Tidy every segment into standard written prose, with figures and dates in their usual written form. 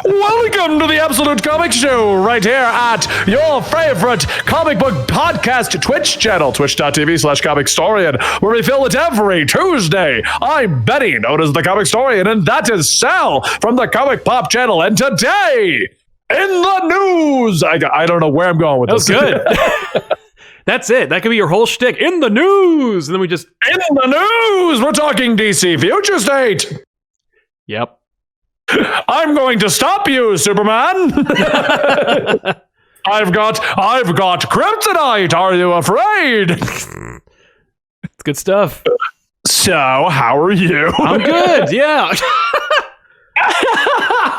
Welcome to the Absolute Comic Show, right here at your favorite comic book podcast Twitch channel, twitch.tv/comicstorian, where we film it every Tuesday. I'm Benny, known as the Comic Storian, and that is Sal from the Comic Pop channel. And today, in the news, I don't know where I'm going with this. Good. That's it. That could be your whole shtick. In the news. And then we just... In the news, we're talking DC Future State. Yep. I'm going to stop you, Superman. I've got kryptonite. Are you afraid? It's good stuff. So, how are you? I'm good. Yeah.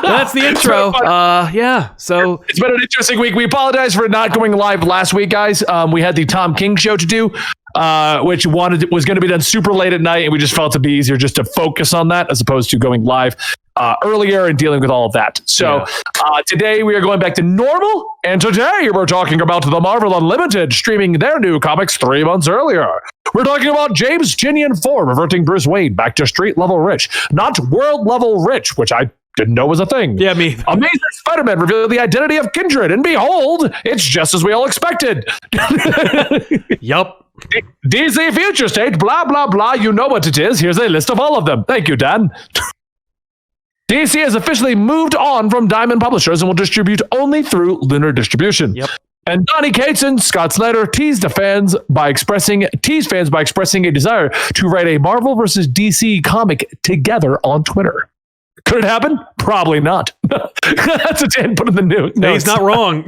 That's the intro. Yeah. So it's been an interesting week. We apologize for not going live last week, guys. We had the Tom King show to do, which was going to be done super late at night, and we just felt it'd be easier just to focus on that as opposed to going live earlier and dealing with all of that. So today we are going back to normal, and today we're talking about the Marvel Unlimited streaming their new comics 3 months earlier. We're talking about James Tynion 4 reverting Bruce Wayne back to street level rich, not world level rich, which I didn't know was a thing. Yeah, me. Amazing Spider-Man revealed the identity of Kindred, and behold, it's just as we all expected. Yup. DC Future State, blah, blah, blah. You know what it is. Here's a list of all of them. Thank you, Dan. DC has officially moved on from Diamond Publishers and will distribute only through Lunar Distribution. Yep. And Donny Cates and Scott Snyder teased fans by expressing a desire to write a Marvel versus DC comic together on Twitter. Could it happen? Probably not. That's what Dan put in the news. No, he's not wrong.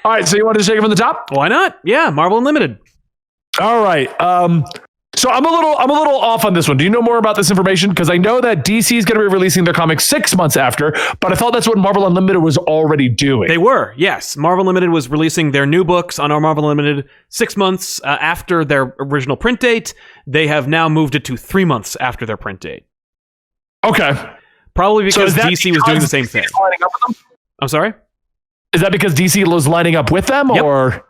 All right, so you want to take it from the top? Why not? Yeah, Marvel Unlimited. All right. So I'm a little off on this one. Do you know more about this information? Because I know that DC is going to be releasing their comics 6 months after, but I thought that's what Marvel Unlimited was already doing. They were, yes. Marvel Unlimited was releasing their new books on our Marvel Unlimited 6 months after their original print date. They have now moved it to 3 months after their print date. Okay. Probably because DC was doing the same thing. Lining up with them? I'm sorry? Is that because DC was lining up with them? Yep. Or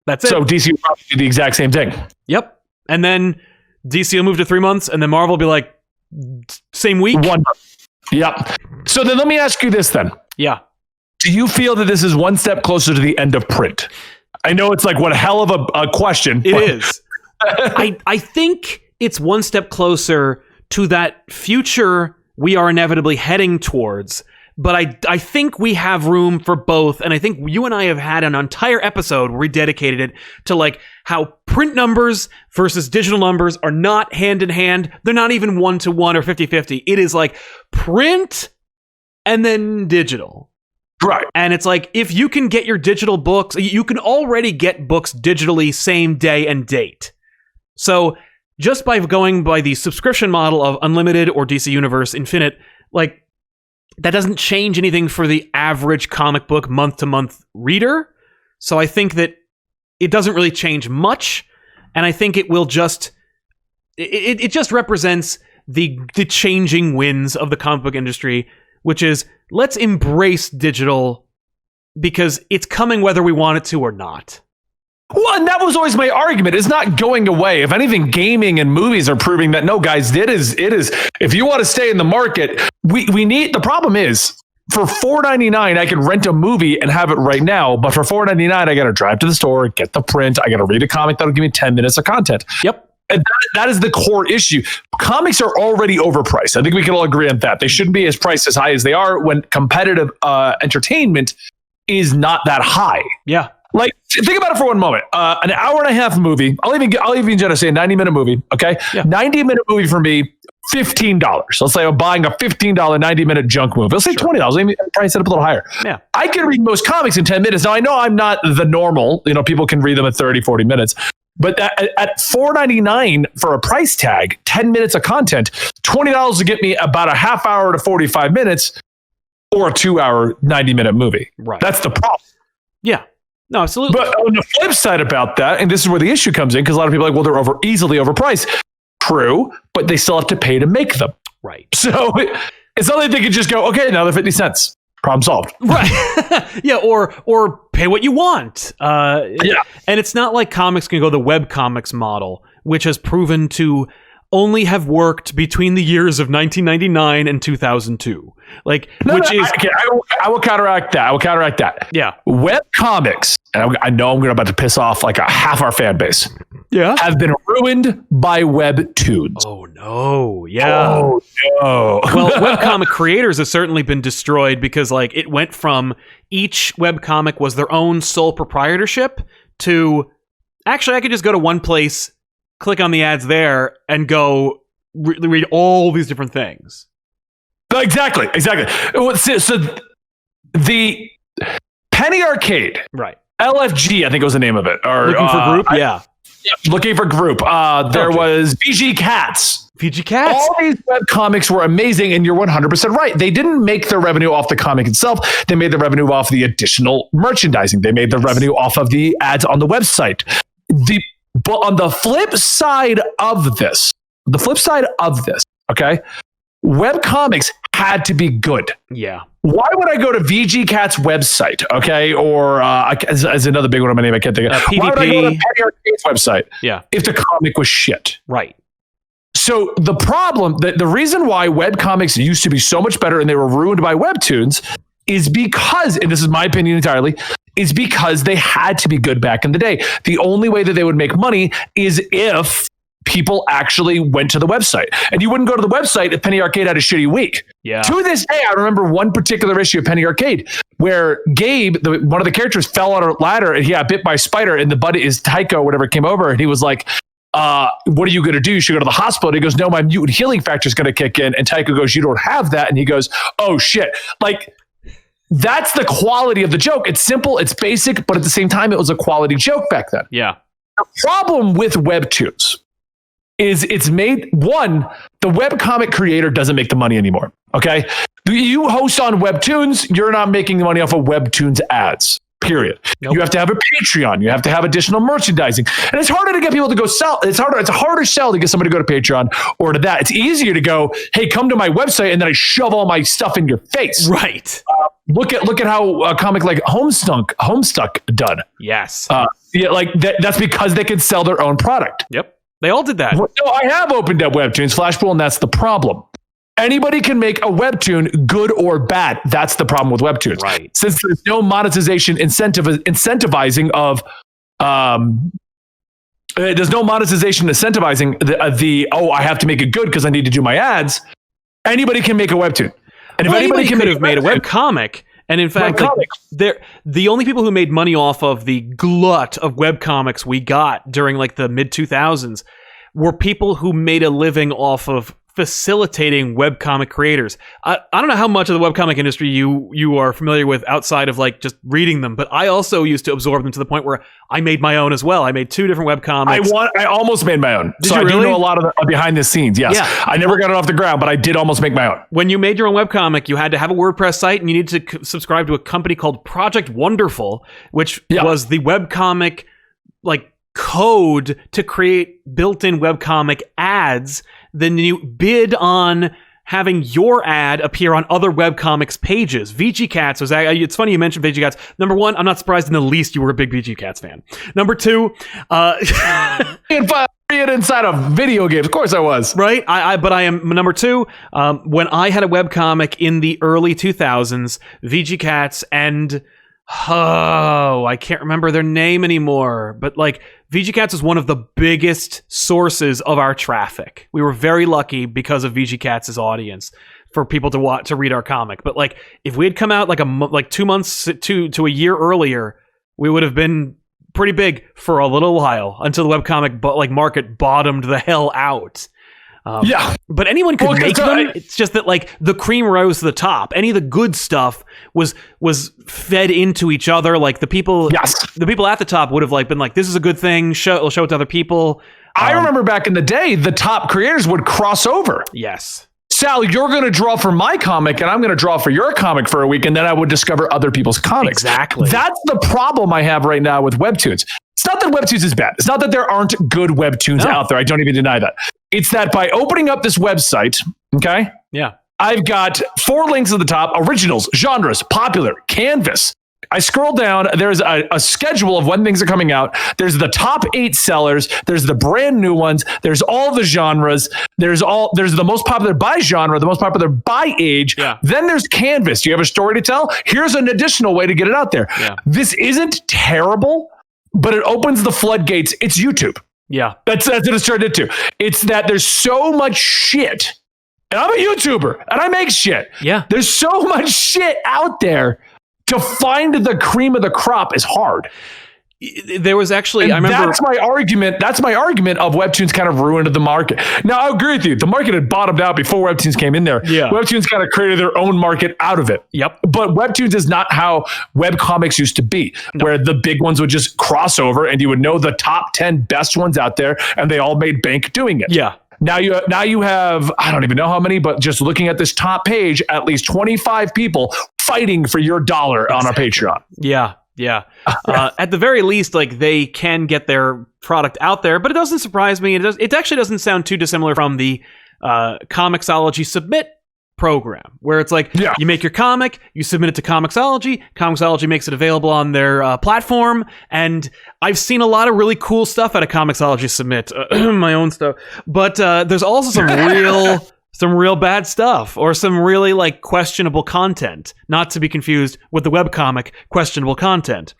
that's it. So DC will probably do the exact same thing. Yep. And then DC will move to 3 months, and then Marvel will be like, same week? 1 month. Yep. So then let me ask you this then. Yeah. Do you feel that this is one step closer to the end of print? I know it's like what a hell of a question. It is. I think it's one step closer to that future we are inevitably heading towards. But I think we have room for both. And I think you and I have had an entire episode where we dedicated it to like how print numbers versus digital numbers are not hand in hand. They're not even 1-to-1 or 50-50. It is like print and then digital. Right. And it's like, if you can get your digital books, you can already get books digitally same day and date. So just by going by the subscription model of Unlimited or DC Universe Infinite, like, that doesn't change anything for the average comic book month-to-month reader. So I think that it doesn't really change much. And I think it will just... It just represents the changing winds of the comic book industry, which is, let's embrace digital because it's coming whether we want it to or not. Well, and that was always my argument. It's not going away. If anything, gaming and movies are proving that no, guys, it is. If you want to stay in the market, we need. The problem is, for $4.99, I can rent a movie and have it right now. But for $4.99, I got to drive to the store, get the print. I got to read a comic that'll give me 10 minutes of content. Yep. And that is the core issue. Comics are already overpriced. I think we can all agree on that. They shouldn't be as priced as high as they are when competitive entertainment is not that high. Yeah. Like, think about it for one moment. An hour and a half movie. I'll even just say a 90-minute movie. Okay, yeah. 90-minute movie for me, $15. Let's say I'm buying a $15 90-minute junk movie. Let's say $20. Maybe price it up a little higher. Yeah, I can read most comics in 10 minutes. Now I know I'm not the normal. You know, people can read them in 30, 40 minutes. But at $4.99 for a price tag, 10 minutes of content, $20 to get me about a half hour to 45 minutes, or a 2-hour 90-minute movie. Right. That's the problem. Yeah. No, absolutely. But on the flip side about that, and this is where the issue comes in, because a lot of people are like, well, they're easily overpriced. True, but they still have to pay to make them. Right. So it's not like they could just go, okay, now they're 50 cents. Problem solved. Right. Yeah, or pay what you want. Yeah. And it's not like comics can go the webcomics model, which has proven to only have worked between the years of 1999 and 2002. I will counteract that. Yeah. Webcomics, and I know I'm about to piss off like a half our fan base. Yeah. Have been ruined by webtoons. Oh no. Yeah. Oh no. Well, webcomic creators have certainly been destroyed because it went from each webcomic was their own sole proprietorship to actually I could just go to one place, click on the ads there, and go read all these different things. Exactly. So the Penny Arcade, right? LFG, I think was the name of it. Or Looking for Group, yeah. Looking for Group. There was VG Cats. VG Cats. All these webcomics were amazing, and you're 100% right. They didn't make their revenue off the comic itself. They made the revenue off the additional merchandising. They made the revenue off of the ads on the website. But on the flip side of this, okay, webcomics had to be good. Yeah. Why would I go to VG Cat's website, okay, or as another big one of my name I can't think of. PvP. Why would I go to Penny Arcade's website? Yeah. If the comic was shit, right. So the problem, the reason why webcomics used to be so much better and they were ruined by webtoons is because, and this is my opinion entirely, is because they had to be good back in the day. The only way that they would make money is if people actually went to the website. And you wouldn't go to the website if Penny Arcade had a shitty week. Yeah. To this day, I remember one particular issue of Penny Arcade where Gabe, one of the characters, fell on a ladder and he got bit by a spider, and the buddy is Tycho, whatever, came over and he was like, what are you going to do? You should go to the hospital. And he goes, no, my mutant healing factor is going to kick in. And Tycho goes, you don't have that. And he goes, oh shit. That's the quality of the joke. It's simple, it's basic, but at the same time, it was a quality joke back then. Yeah. The problem with webtoons is it's made, one, the webcomic creator doesn't make the money anymore. Okay. You host on webtoons, you're not making the money off of webtoons ads. Period. Nope. You have to have a Patreon. You have to have additional merchandising. And it's harder to get people to go sell. It's a harder sell to get somebody to go to Patreon or to that. It's easier to go, hey, come to my website, and then I shove all my stuff in your face. Right. Look at how a comic like Homestuck done. Yes. That's because they can sell their own product. Yep. They all did that. No, I have opened up webtoons, Flashpool, and that's the problem. Anybody can make a webtoon, good or bad. That's the problem with webtoons. Right. Since there's no monetization incentivizing of, there's no monetization incentivizing I have to make it good because I need to do my ads. Anybody can make a webtoon. And if anybody could have made a webcomic, and in fact, the only people who made money off of the glut of webcomics we got during the mid 2000s were people who made a living off of facilitating webcomic creators. I don't know how much of the webcomic industry you are familiar with outside of just reading them, but I also used to absorb them to the point where I made my own as well. I made 2 different webcomics. I almost made my own. Did so you really? I do know a lot of the behind the scenes. Yes. Yeah. I never got it off the ground, but I did almost make my own. When you made your own webcomic, you had to have a WordPress site and you needed to subscribe to a company called Project Wonderful, which was the webcomic code to create built-in webcomic ads. Then you bid on having your ad appear on other webcomics pages. VG Cats was, it's funny you mentioned VG Cats. Number one, I'm not surprised in the least you were a big VG Cats fan. Number two, inside of video games. Of course I was. Right? But I am number two. When I had a webcomic in the early 2000s, VG Cats and I can't remember their name anymore, but VG Cats was one of the biggest sources of our traffic. We were very lucky because of VG Cats' audience for people to read our comic. But if we had come out 2 months to a year earlier, we would have been pretty big for a little while until the webcomic market bottomed the hell out. But anyone could make them. It's just that the cream rose to the top. Any of the good stuff was fed into each other. The people at the top would have been this is a good thing. We'll show it to other people. I remember back in the day, the top creators would cross over. Yes. Sal, you're going to draw for my comic and I'm going to draw for your comic for a week. And then I would discover other people's comics. Exactly. That's the problem I have right now with webtoons. It's not that webtoons is bad. It's not that there aren't good webtoons out there. I don't even deny that. It's that by opening up this website, okay? Yeah. I've got 4 links at the top: originals, genres, popular, canvas, I scroll down. There's a schedule of when things are coming out. There's the top 8 sellers. There's the brand new ones. There's all the genres. There's the most popular by genre, the most popular by age. Yeah. Then there's Canvas. Do you have a story to tell? Here's an additional way to get it out there. Yeah. This isn't terrible, but it opens the floodgates. It's YouTube. Yeah. That's what it's turned into. It's that there's so much shit. And I'm a YouTuber and I make shit. Yeah. There's so much shit out there. To find the cream of the crop is hard. There was actually, and I remember. That's my argument. That's my argument of Webtoons kind of ruined the market. Now, I agree with you. The market had bottomed out before Webtoons came in there. Yeah. Webtoons kind of created their own market out of it. Yep. But Webtoons is not how webcomics used to be, where the big ones would just cross over and you would know the top 10 best ones out there and they all made bank doing it. Yeah. Now you have, I don't even know how many, but just looking at this top page, at least 25 people fighting for your dollar on our Patreon. Yeah. Yeah. At the very least, like, they can get their product out there, but it doesn't surprise me. It actually doesn't sound too dissimilar from the Comixology Submit program, where it's like, you make your comic, you submit it to Comixology makes it available on their platform, and I've seen a lot of really cool stuff out of Comixology Submit, my own stuff, but there's also some real bad stuff, or some really like questionable content, not to be confused with the webcomic questionable content.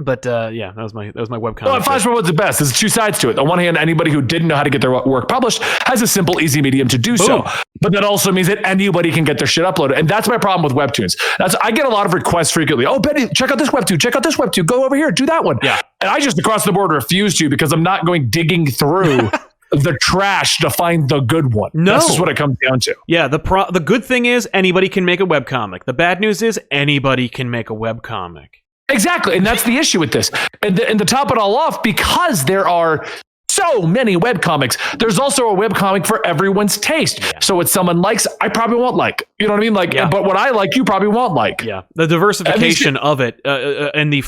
But yeah, that was my webcomic. Well, Flash Forward's the best. There's 2 sides to it. On one hand, anybody who didn't know how to get their work published has a simple, easy medium to do so. But that also means that anybody can get their shit uploaded. And that's my problem with Webtoons. I get a lot of requests frequently. Oh, Benny, check out this Webtoon. Check out this Webtoon. Go over here. Do that one. Yeah. And I just across the board refuse to, because I'm not going digging through the trash to find the good one. No. That's just what it comes down to. Yeah, the good thing is anybody can make a webcomic. The bad news is anybody can make a webcomic. Exactly. And that's the issue with this. And to top it all off, because there are so many webcomics, there's also a webcomic for everyone's taste. Yeah. So what someone likes, I probably won't like. You know what I mean? Like, but what I like, you probably won't like. Yeah. The diversification of it and the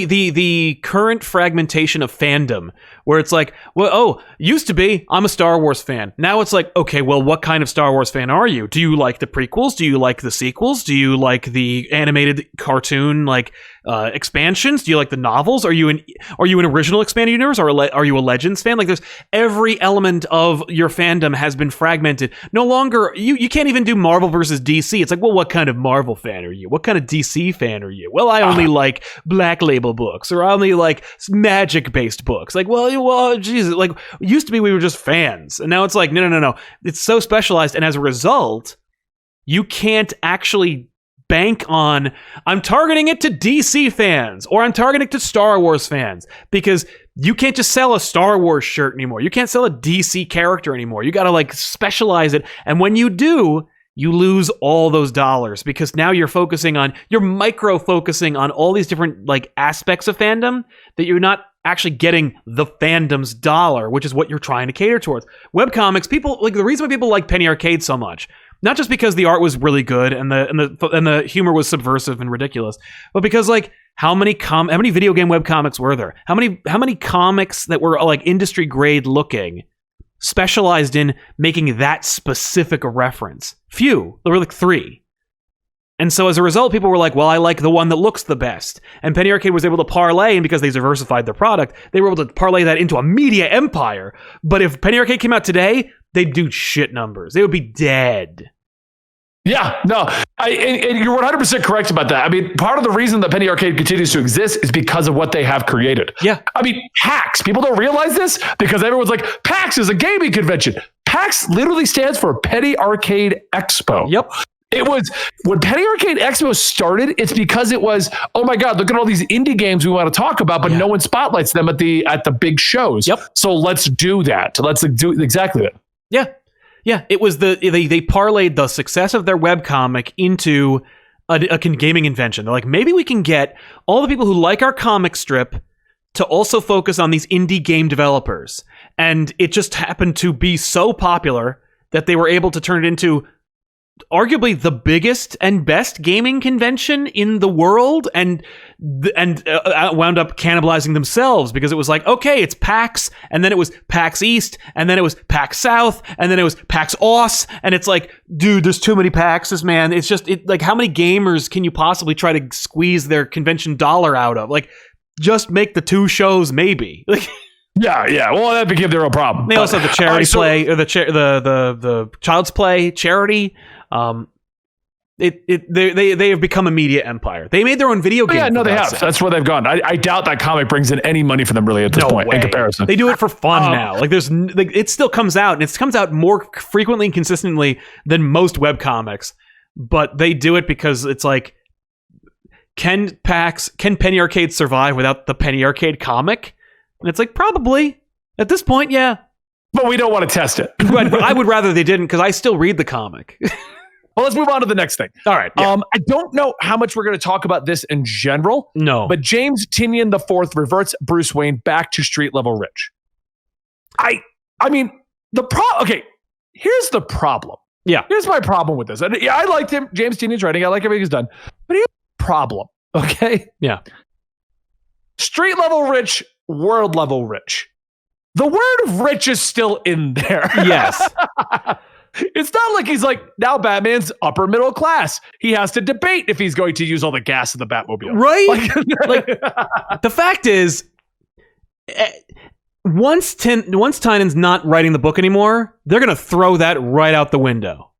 the current fragmentation of fandom, where it's like, well, used to be, I'm a Star Wars fan. Now it's like, okay, well, what kind of Star Wars fan are you? Do you like the prequels? Do you like the sequels? Do you like the animated cartoon, like, expansions? Do you like the novels? Are you an original expanded universe, or are you a Legends fan? Like, there's every element of your fandom has been fragmented. No longer, you can't even do Marvel versus DC. It's like, well, what kind of Marvel fan are you? What kind of DC fan are you? Well, I only like Black Label books, or I only like magic based books. Like, well, Jesus, like, used to be we were just fans, and now it's like, no. It's so specialized, and as a result, you can't actually bank on, I'm targeting it to DC fans, or I'm targeting it to Star Wars fans, because you can't just sell a Star Wars shirt anymore. You can't sell a DC character anymore. You got to like specialize it. And when you do, you lose all those dollars, because now you're micro focusing on all these different like aspects of fandom that you're not actually getting the fandom's dollar, which is what you're trying to cater towards. Webcomics, people like, the reason why people like Penny Arcade so much, not just because the art was really good and the humor was subversive and ridiculous, but because like how many video game webcomics were there? How many comics that were like industry grade looking, specialized in making that specific a reference? Few. There were like 3. And so as a result, people were like, well, I like the one that looks the best. And Penny Arcade was able to parlay, and because they diversified their product, they were able to parlay that into a media empire. But if Penny Arcade came out today, they'd do shit numbers. They would be dead. Yeah, no, and you're 100% correct about that. I mean, part of the reason that Penny Arcade continues to exist is because of what they have created. Yeah. I mean, PAX, people don't realize this because everyone's like, PAX is a gaming convention. PAX literally stands for Penny Arcade Expo. Yep. It was, when Penny Arcade Expo started, it's because it was, oh my God, look at all these indie games we want to talk about, but no one spotlights them at the big shows. Yep. So let's do that. Let's do exactly that. Yeah. Yeah, it was they parlayed the success of their webcomic into a gaming convention. They're like, maybe we can get all the people who like our comic strip to also focus on these indie game developers. And it just happened to be so popular that they were able to turn it into arguably the biggest and best gaming convention in the world, and wound up cannibalizing themselves, because it was like, okay, it's PAX, and then it was PAX East, and then it was PAX South, and then it was PAX Aus, and it's like, dude, there's too many PAXs, man. It's just, like, how many gamers can you possibly try to squeeze their convention dollar out of? Like, just make the 2 shows, maybe. Like, yeah. Well, that became their own problem. they also have the charity play, or the Child's Play charity. They have become a media empire. They made their own video game. Yeah, no, they have. That's where they've gone. I doubt that comic brings in any money for them really at this point in comparison. They do it for fun now. Like, it still comes out, and it comes out more frequently and consistently than most webcomics. But they do it because it's like, can Penny Arcade survive without the Penny Arcade comic? And it's like, probably at this point, yeah. But we don't want to test it. But I would rather they didn't, because I still read the comic. Well, let's move on to the next thing. All right. Yeah. I don't know how much we're going to talk about this in general. No. But James Tynion IV reverts Bruce Wayne back to street level rich. I mean, okay, here's the problem. Yeah. Here's my problem with this. And yeah, I liked him. James Tynion's writing. I like everything he's done. But here's the problem. Okay? Yeah. Street level rich, world level rich. The word rich is still in there. Yes. It's not like he's like, now Batman's upper middle class. He has to debate if he's going to use all the gas in the Batmobile. Right? Like, the fact is, once Tynion's not writing the book anymore, they're going to throw that right out the window.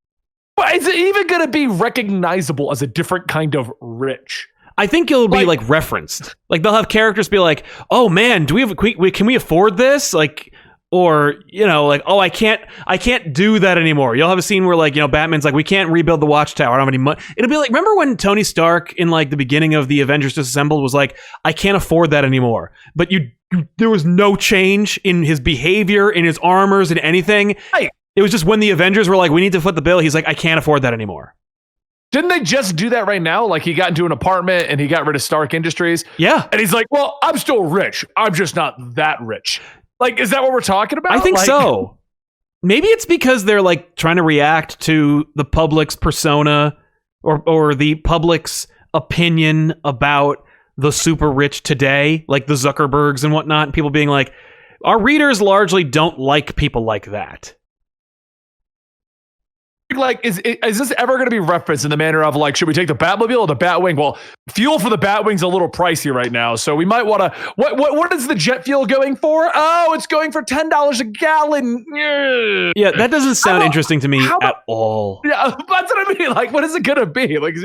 But is it even going to be recognizable as a different kind of rich? I think it'll be like referenced. Like, they'll have characters be like, "Oh man, can we afford this?" Like, or, you know, like, "Oh, I can't do that anymore." You'll have a scene where, like, you know, Batman's like, "We can't rebuild the Watchtower. I don't have any money." It'll be like, remember when Tony Stark in, like, the beginning of the Avengers Disassembled was like, "I can't afford that anymore." But there was no change in his behavior, in his armors, in anything. Right. It was just when the Avengers were like, "We need to foot the bill," he's like, "I can't afford that anymore." Didn't they just do that right now? Like, he got into an apartment and he got rid of Stark Industries. Yeah. And he's like, "Well, I'm still rich. I'm just not that rich." Like, is that what we're talking about? I think so. Maybe it's because they're, like, trying to react to the public's persona or the public's opinion about the super rich today, like the Zuckerbergs and whatnot, and people being like, our readers largely don't like people like that. Like, is this ever going to be referenced in the manner of, like, should we take the Batmobile or the Batwing? Well, fuel for the Batwing's a little pricey right now, so we might want to. What is the jet fuel going for? Oh, it's going for $10 a gallon. Yeah, that doesn't sound interesting to me at all. Yeah, that's what I mean. Like, what is it going to be? Like,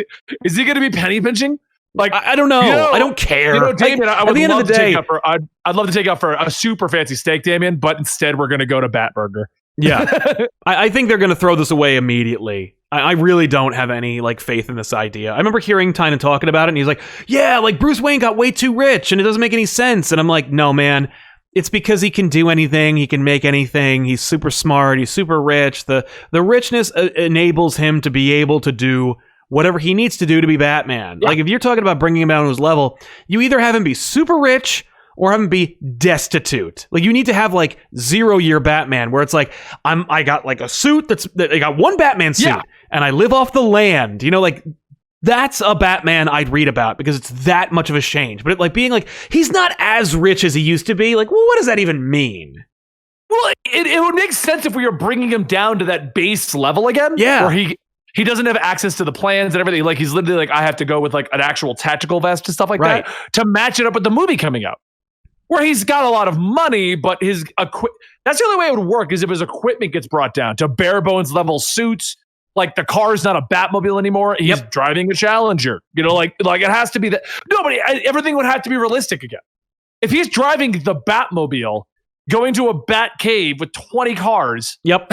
is he going to be penny pinching? Like, I don't know. You know, I don't care. You know, Damien, like, I would at the end love of the to day, take out I'd love to take out for a super fancy steak, Damien, but instead we're going to go to Batburger. Yeah. I think they're going to throw this away immediately. I really don't have any, like, faith in this idea. I remember hearing Tynion talking about it, and he's like, yeah, like, Bruce Wayne got way too rich, and it doesn't make any sense. And I'm like, no, man. It's because he can do anything. He can make anything. He's super smart. He's super rich. The richness enables him to be able to do whatever he needs to do to be Batman. Yeah. Like, if you're talking about bringing him down to his level, you either have him be super rich or have him be destitute. Like, you need to have, like, 0-year Batman, where it's like, I got, like, a suit I got one Batman suit, and I live off the land. You know, like, that's a Batman I'd read about, because it's that much of a change. But like, being like, he's not as rich as he used to be. Like, well, what does that even mean? Well, it would make sense if we were bringing him down to that base level again. Yeah. Where he doesn't have access to the plans and everything. Like, he's literally like, I have to go with, like, an actual tactical vest and stuff like that to match it up with the movie coming out. Where he's got a lot of money, but that's the only way it would work, is if his equipment gets brought down to bare bones level suits. Like, the car's not a Batmobile anymore. He's driving a Challenger. You know, like it has to be that. Nobody, everything would have to be realistic again. If he's driving the Batmobile, going to a Bat cave with 20 cars. Yep.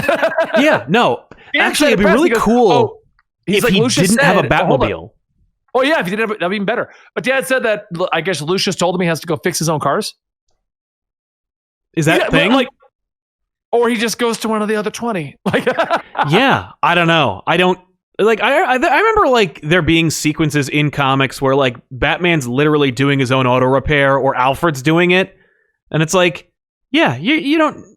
Yeah, no. Actually, it'd be really cool if he didn't have a Batmobile. Oh, yeah, if he didn't have it, that'd be even better. But Dad said that, I guess Lucius told him he has to go fix his own cars. Is that a thing? Like, or he just goes to one of the other 20. Like, yeah, I don't know. I don't, like, I remember, like, there being sequences in comics where, like, Batman's literally doing his own auto repair, or Alfred's doing it. And it's like, yeah, you don't,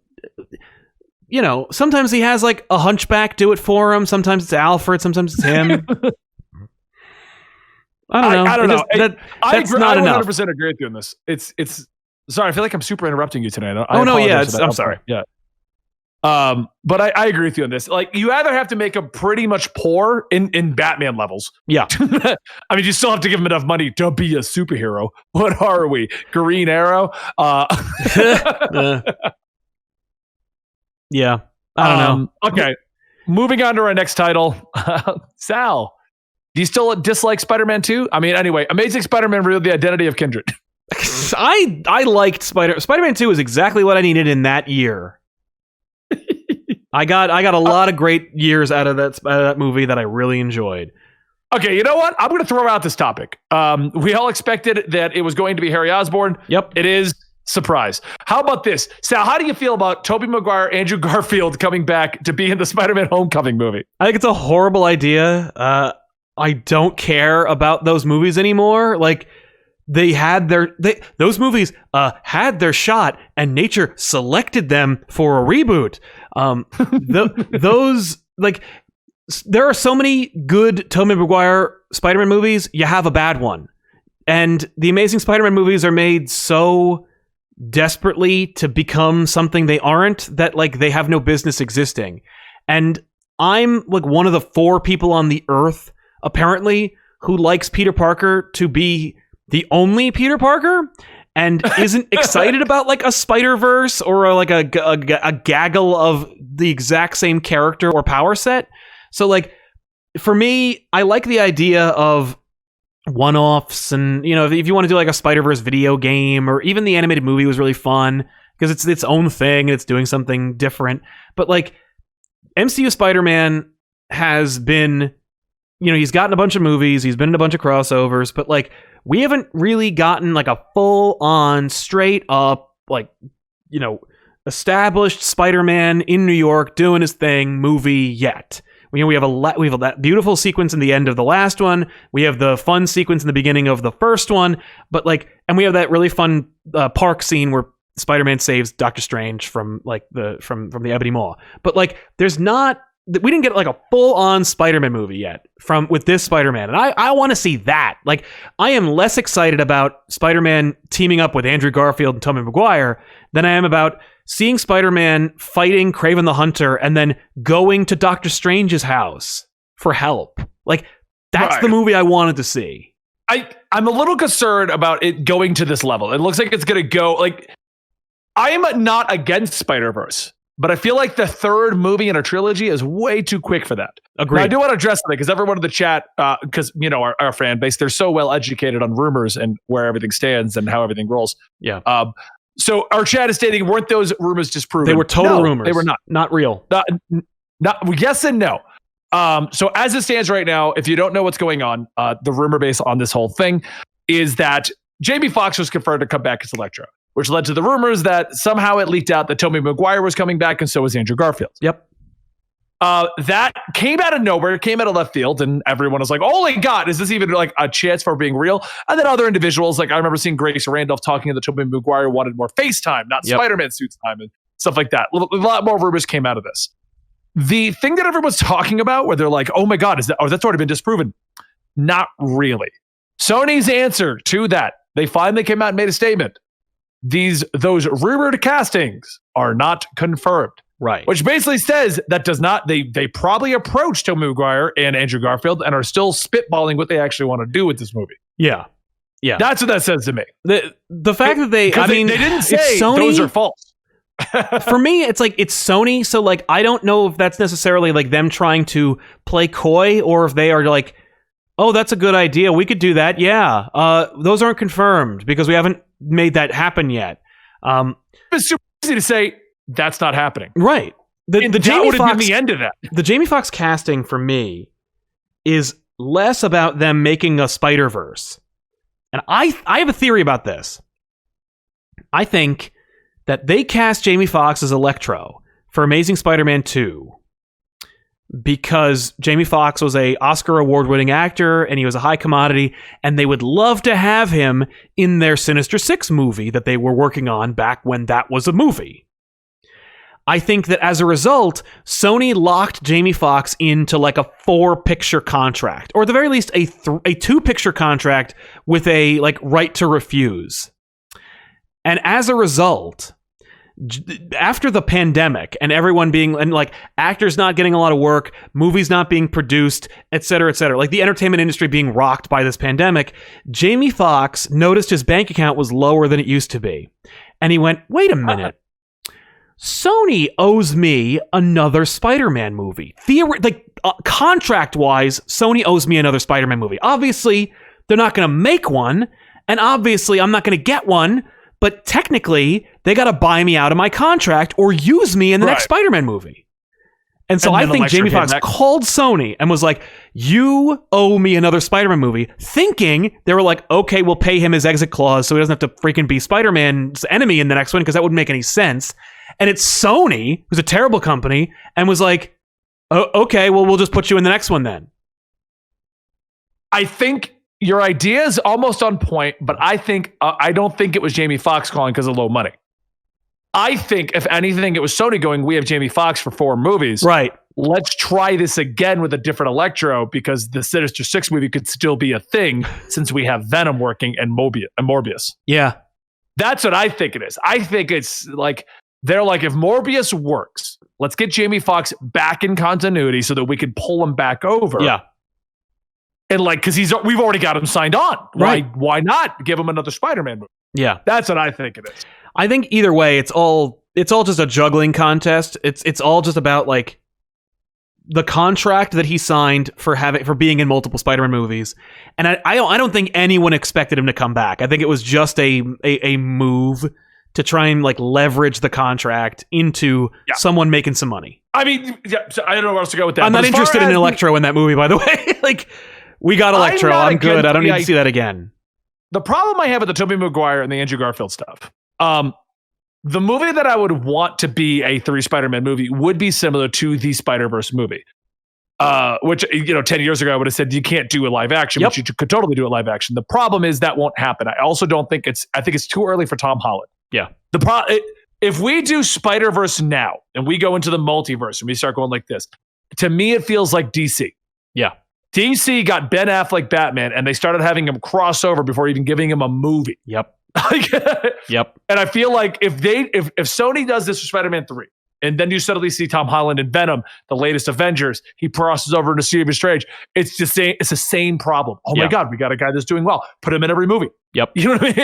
sometimes he has like a hunchback do it for him. Sometimes it's Alfred. Sometimes it's him. I don't know. I don't know. That's not enough. I 100% agree with you on this. It's sorry. I feel like I'm super interrupting you today. I'm sorry. Yeah. But I agree with you on this. Like, you either have to make him pretty much poor in Batman levels. Yeah. I mean, you still have to give him enough money to be a superhero. What are we? Green Arrow? Yeah. I don't know. Okay. Moving on to our next title. Sal, do you still dislike Spider-Man 2? I mean, anyway, Amazing Spider-Man revealed the identity of Kindred. I liked Spider-Man 2 is exactly what I needed in that year. I got a lot of great years out of that movie that I really enjoyed. Okay, you know what? I'm going to throw out this topic. We all expected that it was going to be Harry Osborn. Yep. It is. Surprise. How about this? Sal, how do you feel about Tobey Maguire, Andrew Garfield coming back to be in the Spider-Man Homecoming movie? I think it's a horrible idea. I don't care about those movies anymore. Like, those movies had their shot, and nature selected them for a reboot. Those, like, there are so many good Tobey Maguire Spider-Man movies. You have a bad one, and the Amazing Spider-Man movies are made so desperately to become something they aren't that, like, they have no business existing. And I'm like one of the 4 people on the earth apparently who likes Peter Parker to be the only Peter Parker and isn't excited about like a Spider-Verse or like a gaggle of the exact same character or power set. So, like, for me, I like the idea of one-offs, and if you want to do like a Spider-Verse video game, or even the animated movie was really fun because it's its own thing and it's doing something different. But like, MCU Spider-Man has been, he's gotten a bunch of movies, he's been in a bunch of crossovers, but like, we haven't really gotten like a full-on, straight-up, like, established Spider-Man in New York doing his thing movie yet. We have that beautiful sequence in the end of the last one. We have the fun sequence in the beginning of the first one, but like, and we have that really fun park scene where Spider-Man saves Doctor Strange from like from the Ebony Maw. But like, we didn't get like a full-on Spider-Man movie yet with this Spider-Man, and I want to see that. Like, I am less excited about Spider-Man teaming up with Andrew Garfield and Tobey Maguire than I am about seeing Spider-Man fighting Kraven the Hunter and then going to Doctor Strange's house for help. Like, that's the movie I wanted to see. I'm a little concerned about it going to this level. It looks like it's going to go, like, I am not against Spider-Verse, but I feel like the third movie in a trilogy is way too quick for that. Agreed. Now, I do want to address that because everyone in the chat, because, our fan base, they're so well educated on rumors and where everything stands and how everything rolls. Yeah. So our chat is stating, weren't those rumors disproven? They were total rumors. They were not real. Not yes and no. So as it stands right now, if you don't know what's going on, the rumor base on this whole thing is that Jamie Foxx was confirmed to come back as Electro, which led to the rumors that somehow it leaked out that Tobey Maguire was coming back, and so was Andrew Garfield. Yep. That came out of nowhere. It came out of left field, and everyone was like, "Oh my God, is this even like a chance for being real?" And then other individuals, like I remember seeing Grace Randolph talking that Tobey Maguire wanted more face time, not Spider-Man suits time, and stuff like that. A lot more rumors came out of this. The thing that everyone's talking about, where they're like, "Oh my God, that's already been disproven?" Not really. Sony's answer to that, they finally came out and made a statement. Those rumored castings are not confirmed. Right. Which basically says that they probably approached Tobey Maguire and Andrew Garfield and are still spitballing what they actually want to do with this movie. Yeah. Yeah. That's what that says to me. The fact that they didn't say those are false. For me, it's like, it's Sony. So like, I don't know if that's necessarily like them trying to play coy, or if they are like, oh, that's a good idea, we could do that. Yeah. Those aren't confirmed because we haven't made that happen yet. It's super easy to say, that's not happening. Right. The Jamie Foxx, the end of that. The Jamie Foxx casting for me is less about them making a Spider-Verse. And I have a theory about this. I think that they cast Jamie Foxx as Electro for Amazing Spider-Man 2 because Jamie Foxx was a Oscar award-winning actor and he was a high commodity, and they would love to have him in their Sinister Six movie that they were working on back when that was a movie. I think that as a result, Sony locked Jamie Foxx into like a 4-picture contract, or at the very least a 2-picture contract with a like right to refuse. And as a result, after the pandemic and everyone being, and like actors not getting a lot of work, movies not being produced, et cetera, like the entertainment industry being rocked by this pandemic, Jamie Foxx noticed his bank account was lower than it used to be. And he went, wait a minute. Sony owes me another Spider-Man movie. Contract-wise, Sony owes me another Spider-Man movie. Obviously, they're not going to make one, and obviously, I'm not going to get one, but technically, they got to buy me out of my contract or use me in the next Spider-Man movie. And so I think Jamie Foxx called Sony and was like, you owe me another Spider-Man movie, thinking they were like, okay, we'll pay him his exit clause so he doesn't have to freaking be Spider-Man's enemy in the next one, because that wouldn't make any sense. And it's Sony, who's a terrible company, and was like, oh, okay, well, we'll just put you in the next one then. I think your idea is almost on point, but I don't think it was Jamie Foxx calling because of low money. I think, if anything, it was Sony going, we have Jamie Foxx for 4 movies. Right. Let's try this again with a different Electro, because the Sinister Six movie could still be a thing since we have Venom working and Morbius. Yeah. That's what I think it is. I think it's like, they're like, if Morbius works, let's get Jamie Foxx back in continuity so that we can pull him back over. Yeah. And like, because we've already got him signed on. Right. Why not give him another Spider-Man movie? Yeah. That's what I think it is. I think either way, it's all just a juggling contest. It's all just about like the contract that he signed for being in multiple Spider-Man movies. And I don't think anyone expected him to come back. I think it was just a move to try and like leverage the contract into someone making some money. I mean, so I don't know where else to go with that. I'm not interested in Electro in that movie, by the way. Like, we got Electro. I'm good. I don't need to see that again. The problem I have with the Tobey Maguire and the Andrew Garfield stuff, the movie that I would want to be a 3 Spider-Man movie would be similar to the Spider-Verse movie. Which, 10 years ago, I would have said you can't do a live action, but you could totally do a live action. The problem is that won't happen. I also don't think I think it's too early for Tom Holland. Yeah. If we do Spider-Verse now and we go into the multiverse and we start going like this, to me, it feels like DC. Yeah. DC got Ben Affleck Batman and they started having him cross over before even giving him a movie. Yep. Yep. And I feel like if Sony does this for Spider-Man 3, and then you suddenly see Tom Holland in Venom, the latest Avengers, he crosses over into Stephen Strange. It's the same problem. Oh my God, we got a guy that's doing well. Put him in every movie. Yep. You know what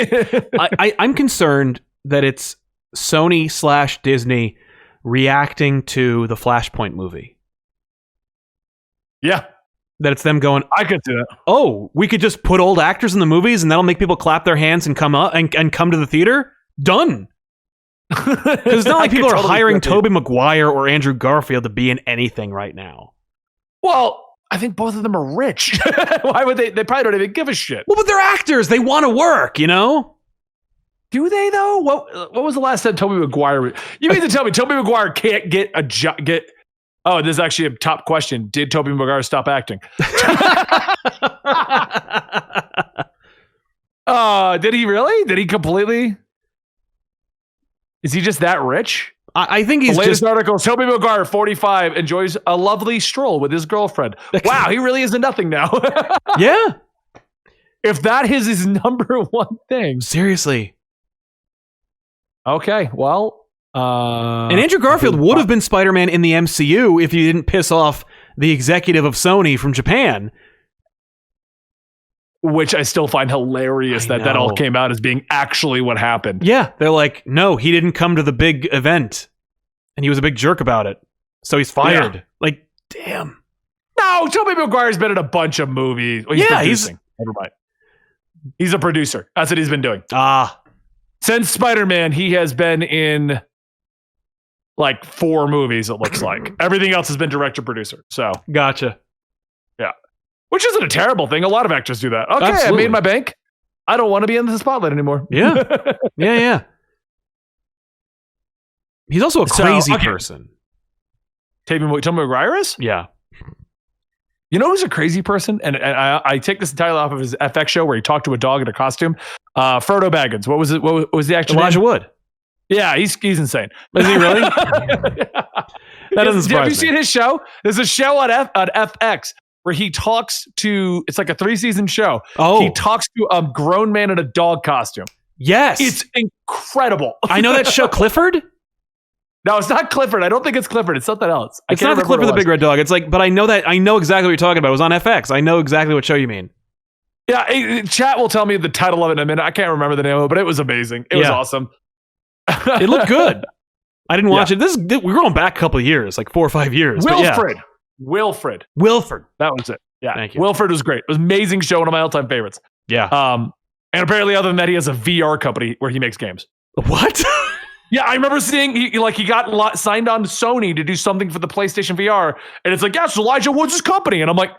I mean? I'm concerned that it's Sony/Disney reacting to the Flashpoint movie. Yeah. That it's them going, I could do that. Oh, we could just put old actors in the movies and that'll make people clap their hands and come up and come to the theater? Done. Because it's not like people are hiring Tobey Maguire or Andrew Garfield to be in anything right now. Well, I think both of them are rich. Why would they? They probably don't even give a shit. Well, but they're actors. They want to work, you know? Do they though? What was the last time Tobey Maguire? You mean to tell me Tobey Maguire can't get a job? Oh, this is actually a top question. Did Tobey Maguire stop acting? Did he really? Did he completely? Is he just that rich? I think he's the latest article. Tobey Maguire, 45, enjoys a lovely stroll with his girlfriend. Wow, he really is a nothing now. Yeah. If that is his number one thing. Seriously. Okay, well. And Andrew Garfield would have been Spider-Man in the MCU if you didn't piss off the executive of Sony from Japan. Which I still find hilarious that all came out as being actually what happened. Yeah, they're like, no, he didn't come to the big event. And he was a big jerk about it. So he's fired. Yeah. Like, damn. No, Tobey Maguire's been in a bunch of movies. Well, he's producing. Never mind. He's a producer. That's what he's been doing. Since Spider-Man, he has been in like 4 movies, it looks like. Everything else has been director-producer. So gotcha. Yeah. Which isn't a terrible thing. A lot of actors do that. Okay, absolutely. I made my bank. I don't want to be in the spotlight anymore. Yeah. Yeah. He's also a crazy person. Tobey Maguire is? Yeah. You know who's a crazy person? And I take this entirely off of his FX show where he talked to a dog in a costume. Frodo Baggins. What was it? What was the actor? Elijah Wood. Yeah, he's insane. Is he really? That doesn't surprise me. Have you seen his show? There's a show on FX where he talks to. It's like a 3-season show. Oh, he talks to a grown man in a dog costume. yes, It's incredible. I know that show, Clifford. No, it's not Clifford. I don't think it's Clifford. It's something else. It's not the Clifford the Big Red Dog. It's like, but I know exactly what you're talking about. It was on FX. I know exactly what show you mean. Yeah, chat will tell me the title of it in a minute. I can't remember the name of it, but it was amazing. It was awesome. It looked good. I didn't watch it. We're going back a couple of years, like 4 or 5 years. Wilfred. That was it. Yeah. Thank you. Wilfred was great. It was an amazing show. One of my all-time favorites. Yeah. And apparently, other than that, he has a VR company where he makes games. What? Yeah, I remember seeing he got signed on to Sony to do something for the PlayStation VR, and it's like, yes, Elijah Woods' company, and I'm like,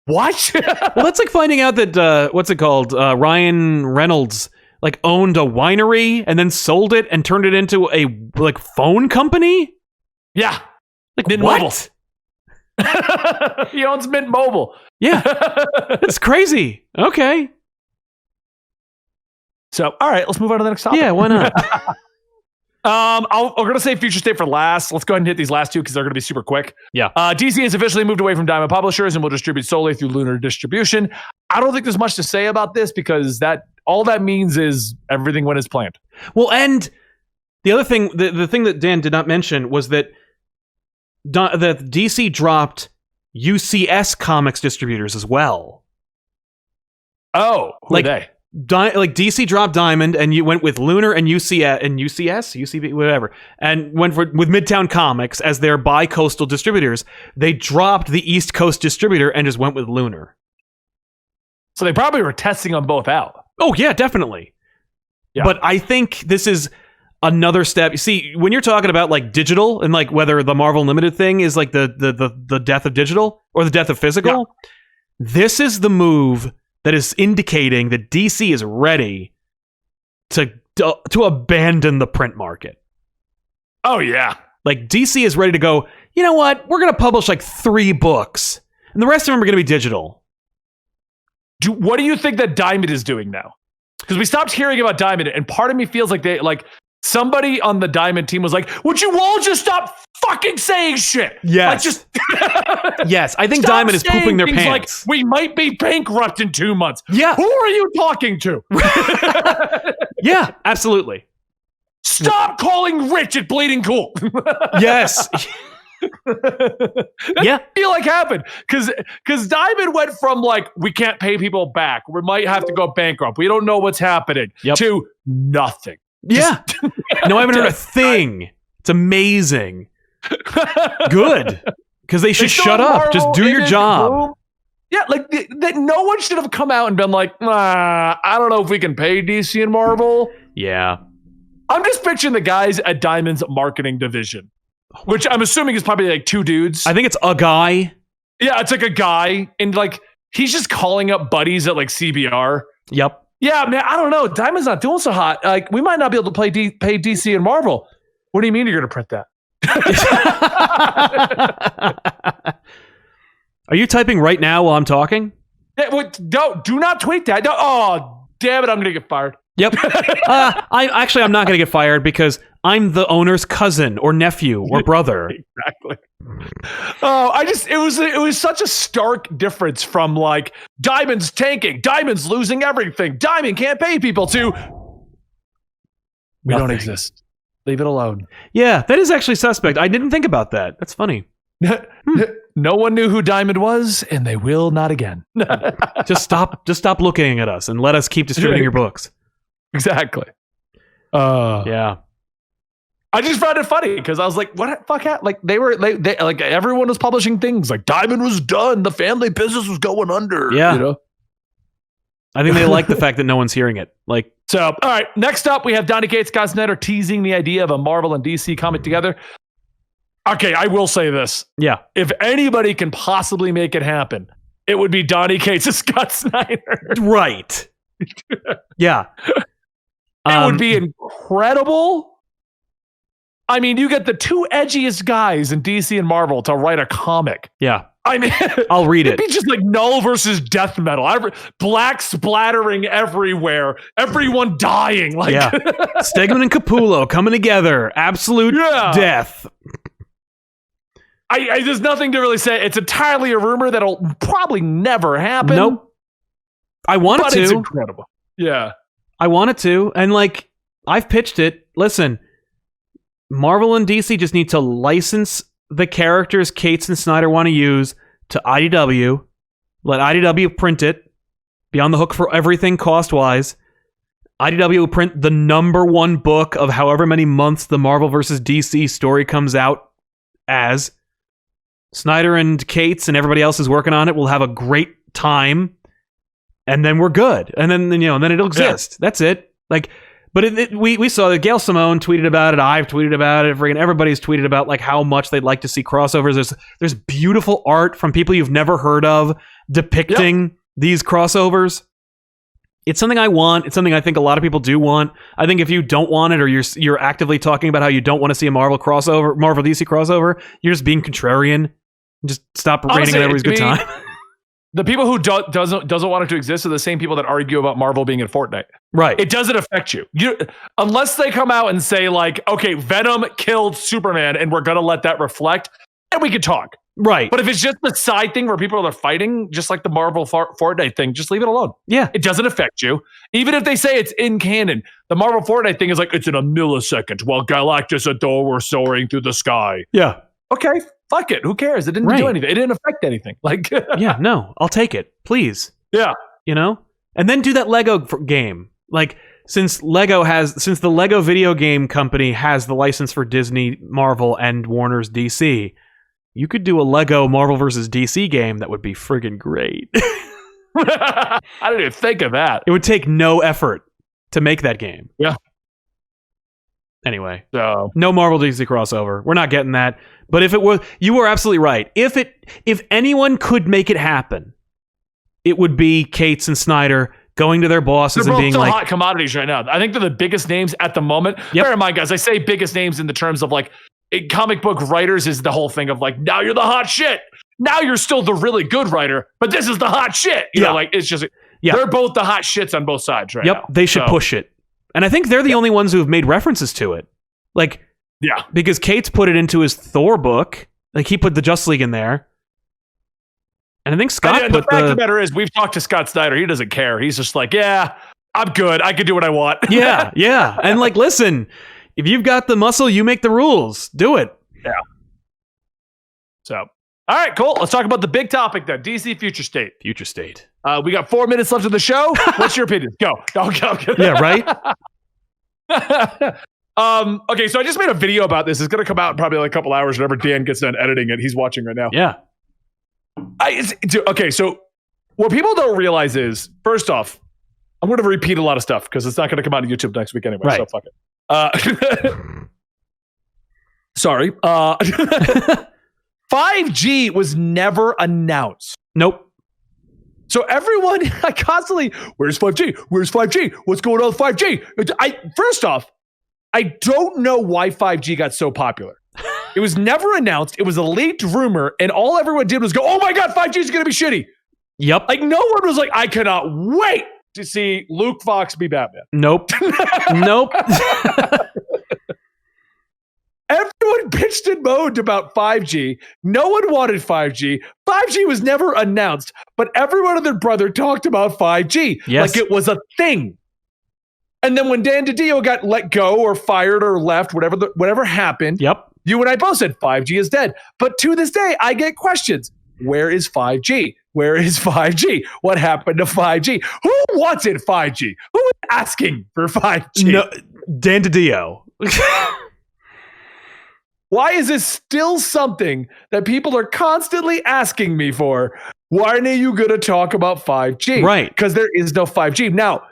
what? Well, that's like finding out that what's it called? Ryan Reynolds owned a winery and then sold it and turned it into a phone company. Yeah, Mint what? Mobile. He owns Mint Mobile. Yeah, it's crazy. Okay. So, all right, let's move on to the next topic. Yeah, why not? We're going to save Future State for last. Let's go ahead and hit these last two because they're going to be super quick. Yeah. DC has officially moved away from Diamond Publishers and will distribute solely through Lunar Distribution. I don't think there's much to say about this because all that means is everything went as planned. Well, and the other thing, the thing that Dan did not mention was that DC dropped UCS Comics distributors as well. Oh, who are they? DC dropped Diamond, and you went with Lunar and UCB, whatever, and went with Midtown Comics as their bi-coastal distributors. They dropped the East Coast distributor and just went with Lunar. So they probably were testing them both out. Oh yeah, definitely. Yeah. But I think this is another step. You see, when you're talking about digital and whether the Marvel Unlimited thing is the death of digital or the death of physical, this is the move that is indicating that DC is ready to abandon the print market. Oh, yeah. DC is ready to go, you know what? We're going to publish 3 books, and the rest of them are going to be digital. What do you think that Diamond is doing now? Because we stopped hearing about Diamond, and part of me feels like somebody on the Diamond team was like, would you all just stop fucking saying shit? Yes. Yes, I think Diamond is pooping their pants. We might be bankrupt in 2 months. Yeah. Who are you talking to? Yeah, absolutely. Stop calling Rich at Bleeding Cool. Yes. I feel like happened because Diamond went from we can't pay people back, we might have to go bankrupt, we don't know what's happening, to nothing. Yeah. No, I haven't heard a thing. It's amazing. Good. Because they should shut up. Just do your job. Boom. Yeah, that no one should have come out and been like, I don't know if we can pay DC and Marvel. Yeah. I'm just picturing the guys at Diamond's marketing division, which I'm assuming is probably 2 dudes. I think it's a guy. Yeah, it's a guy. And he's just calling up buddies at CBR. Yep. Yeah, man, I don't know. Diamond's not doing so hot. We might not be able to pay DC and Marvel. What do you mean you're going to print that? Are you typing right now while I'm talking? Do not tweet that. No, oh, damn it, I'm going to get fired. Yep. I'm not going to get fired because I'm the owner's cousin or nephew or brother. Exactly. Oh, it was such a stark difference from Diamond's tanking, Diamond's losing everything, Diamond can't pay people to we don't exist. Leave it alone. Yeah, that is actually suspect. I didn't think about that. That's funny. No one knew who Diamond was, and they will not again. Just stop looking at us and let us keep distributing your books. Exactly. Yeah. I just found it funny because I was like, "What the fuck happened?" They everyone was publishing things. Diamond was done. The family business was going under. Yeah. I think they like the fact that no one's hearing it. So, all right. Next up, we have Donny Cates, Scott Snyder teasing the idea of a Marvel and DC comic together. Okay, I will say this. Yeah. If anybody can possibly make it happen, it would be Donny Cates and Scott Snyder. Right. Yeah. It would be incredible. I mean, you get the two edgiest guys in DC and Marvel to write a comic. Yeah. I mean, I'll read it. It'd be just like Null versus Death Metal. Black splattering everywhere. Everyone dying. Like, yeah. Stegman and Capullo coming together. Absolute death. There's nothing to really say. It's entirely a rumor that'll probably never happen. Nope. I want it to. It's incredible. Yeah. I want it to. And like, I've pitched it. Listen, Marvel and DC just need to license the characters Cates and Snyder want to use to IDW. Let IDW print it. Be on the hook for everything cost-wise. IDW will print the #1 book of however many months the Marvel vs. DC story comes out as. Snyder and Cates and everybody else is working on it. We'll have a great time. And then we're good. And then, and then it'll exist. Yeah. That's it. Like, but we saw that Gail Simone tweeted about it. I've tweeted about it. Friggin' everybody's tweeted about like how much they'd like to see crossovers. There's beautiful art from people you've never heard of depicting these crossovers. It's something I want. It's something I think a lot of people do want. I think if you don't want it, or you're actively talking about how you don't want to see a Marvel DC crossover, you're just being contrarian. Just stop raining on everybody's good time. The people who doesn't want it to exist are the same people that argue about Marvel being in Fortnite. Right. It doesn't affect you. Unless they come out and say like, okay, Venom killed Superman and we're going to let that reflect, and we can talk. Right. But if it's just the side thing where people are fighting, just like the Marvel Fortnite thing, just leave it alone. Yeah. It doesn't affect you. Even if they say it's in canon, the Marvel Fortnite thing is like, it's in a millisecond while Galactus and Thor were soaring through the sky. Yeah. Okay, fuck it. Who cares? It didn't do anything. It didn't affect anything. Like, yeah, no, I'll take it, please. Yeah, and then do that Lego game. Like, since the Lego video game company has the license for Disney, Marvel, and Warner's DC, you could do a Lego Marvel versus DC game that would be friggin' great. I didn't even think of that. It would take no effort to make that game. Yeah. Anyway, so no Marvel DC crossover. We're not getting that. But if it was, you were absolutely right. If anyone could make it happen, it would be Cates and Snyder going to their bosses and being like, hot commodities right now. I think they're the biggest names at the moment. Yep. Bear in mind, guys, I say biggest names in the terms of like comic book writers is the whole thing of like, now you're the hot shit. Now you're still the really good writer, but this is the hot shit. You know, like it's just, they're both the hot shits on both sides right now. Yep, they should push it. And I think they're the only ones who have made references to it. Like, because Cates put it into his Thor book. Like, he put the Justice League in there. And I think Scott put the fact of the matter is, we've talked to Scott Snyder. He doesn't care. He's just like, yeah, I'm good. I can do what I want. yeah. And like, listen, if you've got the muscle, you make the rules. Do it. Yeah. So, all right, cool. Let's talk about the big topic then. DC Future State. Future State. We got 4 minutes left of the show. What's your opinion? Go. Yeah, right? Okay, so I just made a video about this. It's going to come out in probably like a couple hours whenever Dan gets done editing it. He's watching right now. Yeah. Okay, so what people don't realize is, first off, I'm going to repeat a lot of stuff because it's not going to come out on YouTube next week anyway. Right. So fuck it. Sorry. 5G was never announced. Nope. So everyone, I constantly, where's 5G? Where's 5G? What's going on with 5G? First off, I don't know why 5G got so popular. It was never announced. It was a leaked rumor, and all everyone did was go, oh my God, 5G is going to be shitty. Yep. Like, no one was like, I cannot wait to see Luke Fox be Batman. Nope. Nope. Everyone bitched and moaned about 5G. No one wanted 5G. 5G was never announced, but everyone and their brother talked about 5G. Yes. Like it was a thing. And then when Dan DiDio got let go or fired or left, whatever happened, yep. You and I both said 5G is dead. But to this day, I get questions. Where is 5G? Where is 5G? What happened to 5G? Who wanted 5G? Who was asking for 5G? No, Dan DiDio. Why is this still something that people are constantly asking me for? Why are you going to talk about 5G? Right. Because there is no 5G. Now,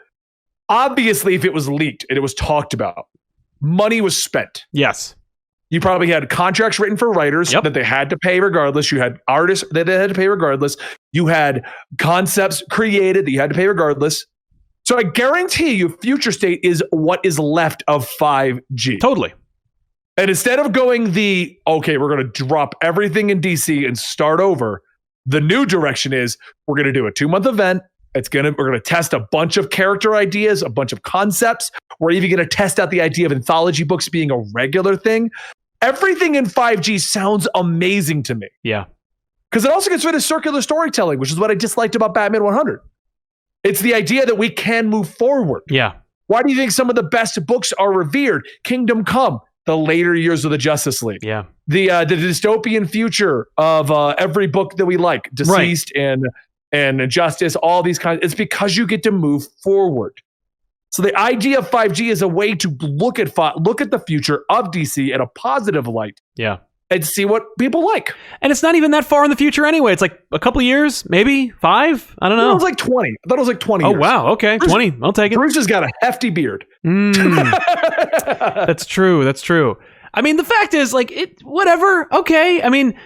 obviously, if it was leaked and it was talked about, money was spent. Yes. You probably had contracts written for writers that they had to pay regardless. You had artists that they had to pay regardless. You had concepts created that you had to pay regardless. So I guarantee you Future State is what is left of 5G. Totally. And instead of going okay, we're going to drop everything in DC and start over, the new direction is we're going to do a 2-month event. We're going to test a bunch of character ideas, a bunch of concepts. We're even going to test out the idea of anthology books being a regular thing. Everything in 5G sounds amazing to me. Yeah. Because it also gets rid of circular storytelling, which is what I disliked about Batman 100. It's the idea that we can move forward. Yeah. Why do you think some of the best books are revered? Kingdom Come, the later years of the Justice League. Yeah. The dystopian future of every book that we like, Deceased and Justice, all these kinds. It's because you get to move forward. So the idea of 5G is a way to look at the future of DC in a positive light. Yeah. And see what people like. And it's not even that far in the future anyway. It's like a couple of years, maybe 5. I don't know. It was like 20. I thought it was like 20 years. Oh, wow. Okay. 20. I'll take it. Bruce has got a hefty beard. That's true. That's true. I mean, the fact is, like, whatever. Okay. I mean,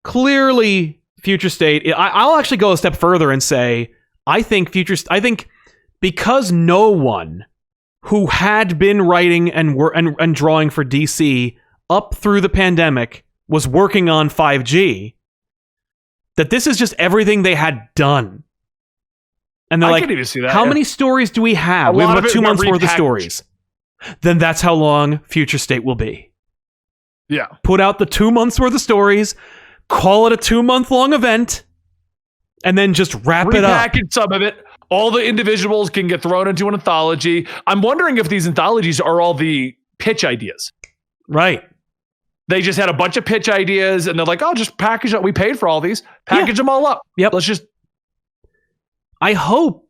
clearly, Future State. I'll actually go a step further and say, I think because no one who had been writing and drawing for DC up through the pandemic was working on 5G, that this is just everything they had done. And they're I like, can even see that, how many stories do we have? We have about 2 months worth of stories. Then that's how long Future State will be. Yeah. Put out the 2 months worth of stories, call it a 2-month long event, and then just wrap it up. Repackage some of it. All the individuals can get thrown into an anthology. I'm wondering if these anthologies are all the pitch ideas. Right. They just had a bunch of pitch ideas and they're like, oh, just package up. We paid for all these. Package them all up. Yep. Let's just. I hope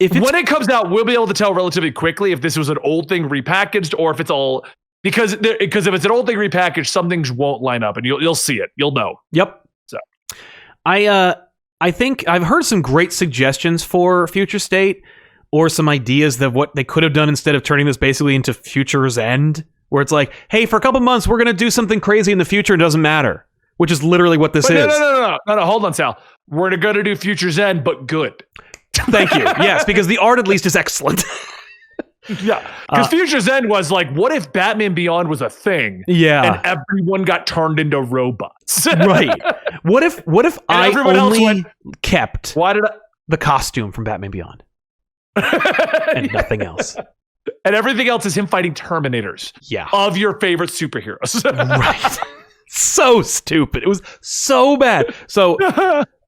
when it comes out, we'll be able to tell relatively quickly if this was an old thing repackaged or if it's all. Because if it's an old thing repackaged, some things won't line up and you'll see it. You'll know. Yep. So I think I've heard some great suggestions for Future State or some ideas of what they could have done instead of turning this basically into Future's End, where it's like, hey, for a couple months, we're going to do something crazy in the future. It doesn't matter, which is literally what this is. No. Hold on, Sal. We're going to do Future's End, but good. Thank you. Yes, because the art at least is excellent. Yeah, because Future's End was like, what if Batman Beyond was a thing? Yeah, and everyone got turned into robots. Right. What if I only kept the costume from Batman Beyond and nothing else? And everything else is him fighting Terminators. Yeah, of your favorite superheroes. Right. So stupid. It was so bad. So,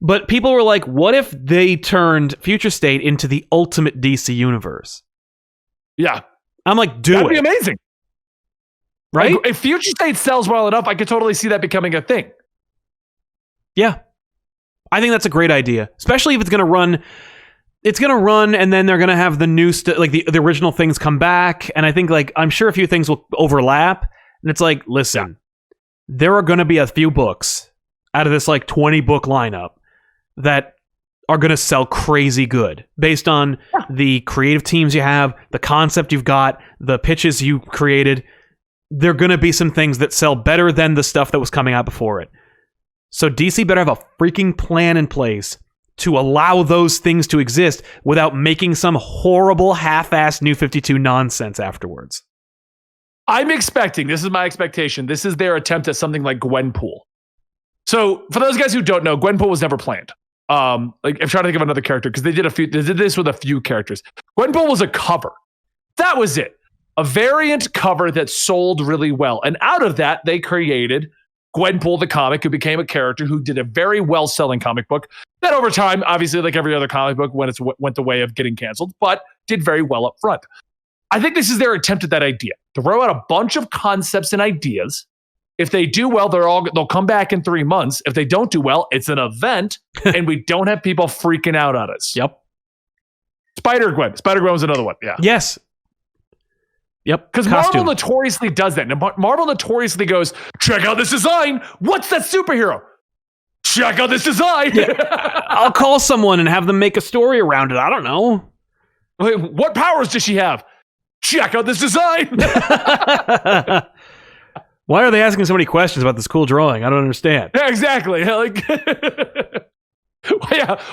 but people were like, what if they turned Future State into the ultimate DC universe? Yeah. I'm like, That'd be amazing. Right? Like, if Future State sells well enough, I could totally see that becoming a thing. Yeah. I think that's a great idea. Especially if it's going to run. It's going to run and then they're going to have the new like the original things come back. And I think I'm sure a few things will overlap. And it's like, listen, there are going to be a few books out of this 20 book lineup that are going to sell crazy good based on the creative teams you have, the concept you've got, the pitches you created. There are going to be some things that sell better than the stuff that was coming out before it. So DC better have a freaking plan in place to allow those things to exist without making some horrible half-assed New 52 nonsense afterwards. I'm expecting, this is my expectation, this is their attempt at something like Gwenpool. So for those guys who don't know, Gwenpool was never planned. I'm trying to think of another character because they did this with a few characters. Gwenpool was a cover. That was it. A variant cover that sold really well. And out of that, they created Gwenpool the comic, who became a character who did a very well-selling comic book that over time, obviously like every other comic book, went the way of getting canceled, but did very well up front. I think this is their attempt at that idea. Throw out a bunch of concepts and ideas. If they do well, they'll come back in 3 months. If they don't do well, it's an event, and we don't have people freaking out on us. Yep. Spider-Gwen. Spider-Gwen was another one. Yeah. Yes. Yep. Because Marvel notoriously does that. Marvel notoriously goes, check out this design. What's that superhero? Check out this design. Yeah. I'll call someone and have them make a story around it. I don't know. Wait, what powers does she have? Check out this design. Why are they asking so many questions about this cool drawing? I don't understand. Yeah, exactly. Yeah,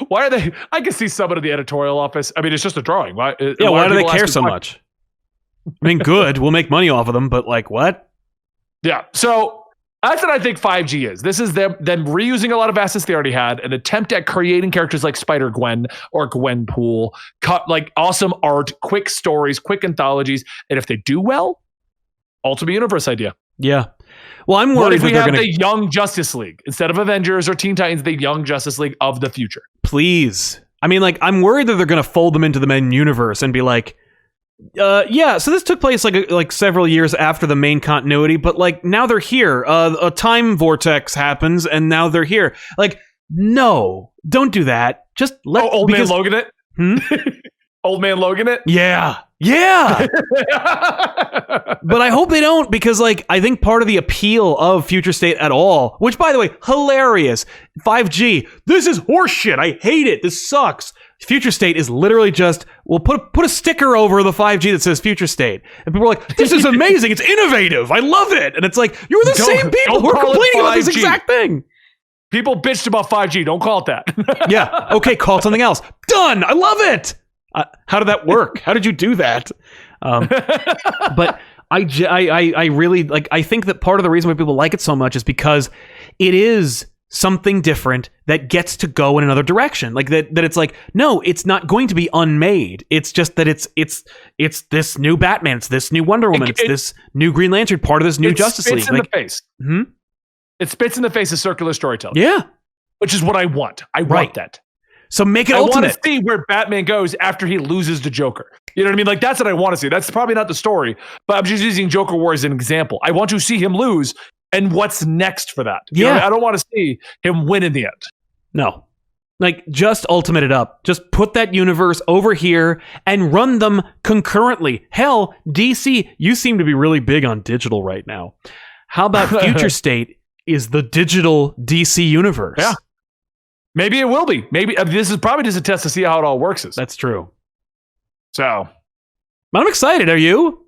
why are they? I can see someone in the editorial office. I mean, it's just a drawing. Why do they care so much? I mean, good. We'll make money off of them, but what? Yeah. So that's what I think 5G is. This is them reusing a lot of assets they already had, an attempt at creating characters like Spider-Gwen or Gwenpool, like awesome art, quick stories, quick anthologies. And if they do well, Ultimate Universe idea. Yeah. Well, I'm worried what if we that have they're the Young Justice League instead of Avengers or Teen Titans, the Young Justice League of the future? Please. I mean, like, I'm worried that they're going to fold them into the main universe and be like, yeah, so this took place like several years after the main continuity, but like now they're here. A time vortex happens and now they're here. Like, no, don't do that. Just let Man Logan it. Old Man Logan it. Yeah. But I hope they don't, because like I think part of the appeal of Future State at all, which by the way, hilarious. 5G. This is horseshit. I hate it. This sucks. Future State is literally just, we'll put a sticker over the 5G that says Future State. And people are like, this is amazing. It's innovative. I love it. And it's like, you're the same people who are complaining about this exact thing. People bitched about 5G. Don't call it that. Yeah. Okay, call it something else. Done. I love it. How did that work? How did you do that? But I really like, I think that part of the reason why people like it so much is because it is something different that gets to go in another direction. Like that it's like, no, it's not going to be unmade. It's just that it's this new Batman, it's this new Wonder Woman, it's this new Green Lantern, part of this new Justice League. It spits in the face. Mm-hmm. It spits in the face of circular storytelling. Yeah. Which is what I want. I want that. So make it ultimate. I want to see where Batman goes after he loses to Joker. You know what I mean? Like, that's what I want to see. That's probably not the story, but I'm just using Joker War as an example. I want to see him lose and what's next for that. You know, I don't want to see him win in the end. No. Like, just ultimate it up. Just put that universe over here and run them concurrently. Hell, DC, you seem to be really big on digital right now. How about Future State is the digital DC universe? Yeah. Maybe it will be. Maybe this is probably just a test to see how it all works. That's true. So, I'm excited. Are you?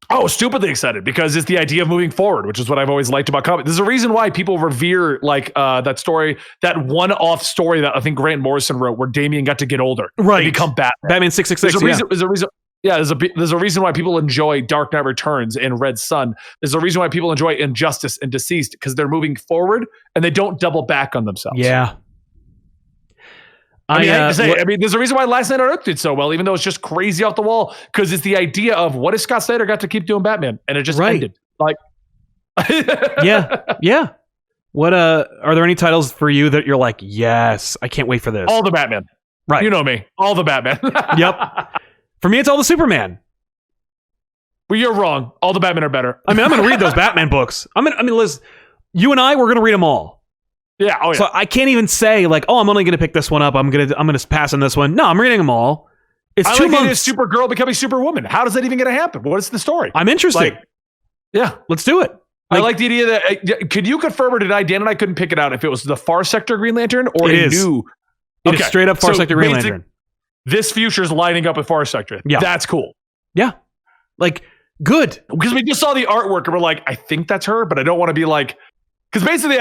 Oh, stupidly excited, because it's the idea of moving forward, which is what I've always liked about comics. There's a reason why people revere like that story, that one-off story that I think Grant Morrison wrote, where Damian got to get older, right, and become Batman. Batman 666. There's a reason. Yeah, there's a reason why people enjoy Dark Knight Returns and Red Sun. There's a reason why people enjoy Injustice and Deceased, because they're moving forward and they don't double back on themselves. Yeah. I mean, there's a reason why Last Night on Earth did so well, even though it's just crazy off the wall, because it's the idea of what if Scott Snyder got to keep doing Batman, and it just ended. Like, yeah. What are there any titles for you that you're like, yes, I can't wait for this? All the Batman, right? You know me, all the Batman. Yep. For me, it's all the Superman. Well, you're wrong. All the Batman are better. I mean, I'm going to read those Batman books. Liz, you and I, we're going to read them all. Yeah. Oh, yeah. So I can't even say like, oh, I'm only going to pick this one up. I'm going to pass on this one. No, I'm reading them all. It's 2 months. Supergirl becoming Superwoman. How does that even going to happen? What is the story? I'm interested. Like, yeah, let's do it. I like the idea that. Could you confirm or deny? Dan and I couldn't pick it out if it was the Far Sector Green Lantern or it is straight up Far Sector Green Lantern. This future's lining up with Far Sector. Yeah, that's cool. Yeah, like good, because we just saw the artwork and we're like, I think that's her, but I don't want to be like. Because basically,